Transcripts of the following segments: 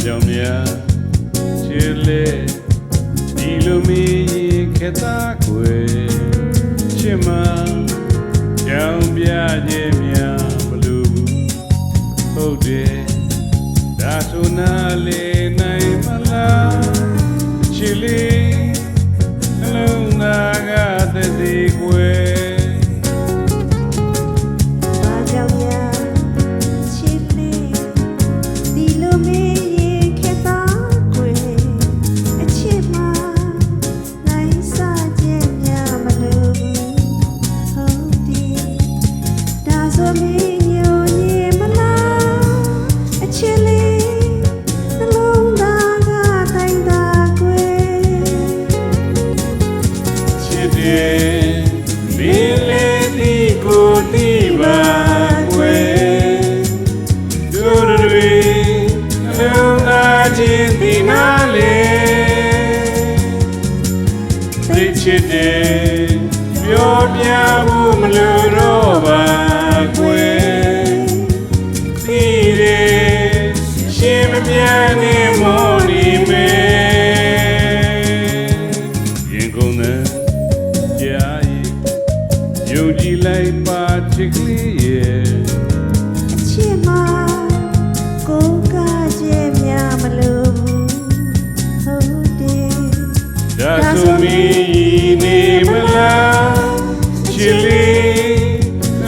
ကြောင့်များချစ်လေဒီလိုမီခေတ္တကွယ်ချစ်မှကြောင်ပြခြင်းများမလို့ဟုတ်တယ်ဒါဆိုနာလေနိုင်မလားချစ်လေးနှလုံးသားကတည်းကွယ်ချစ်တယ်ပြောပြဖို့မလိုတော့ပါကွယ်ပြီးတယ်ရှင်မပြန်နဲ့မော်နေမယ်ရင်ကုန်တဲ့ကြားရင်ယုံကြည်လိုက်ပါချစ်ကလေးရဲ့အချစ်မှာကိုယ်ကခြင်းများမလို့ဟုတ်တယ်ဒါဆိုမီနေမလားချစ်လေး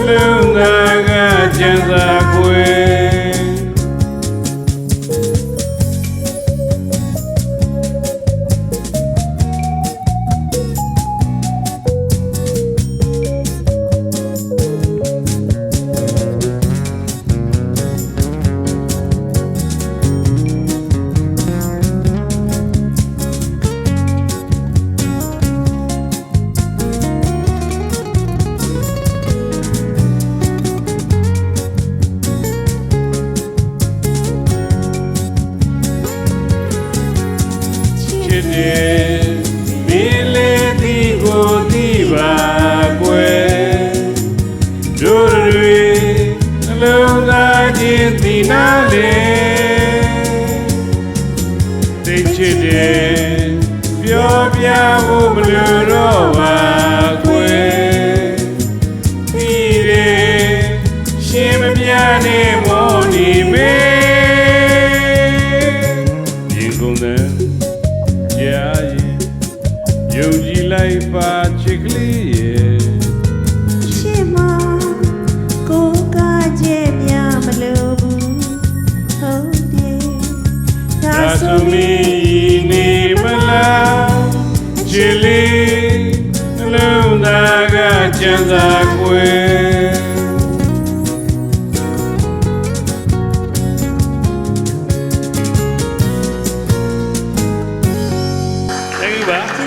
လုံးသားကကျန်စာကွယ်မင်းလေးဒီကိုဒီပါကွယ်တို့တွေနှလုံးသားချင်းဒီနာလေသိချစ်တယ်ပြောပြဖို့မလိုတော့ပါကွယ်ပြီးတယ်ရှင်မပြနဲ့မော်နေမယ်ရင်ကုန်တဲ့ယုံကြည်လိုက်ပါချစ်ကလေးရဲ့ချစ်မှာကိုယ်ကခြင်းများမလို့ဘူးဟုတ်တယ်ဒါဆိုမီနေမလားချစ်လေးနှလုံးသားကကျန်စာကွယ် Thank you,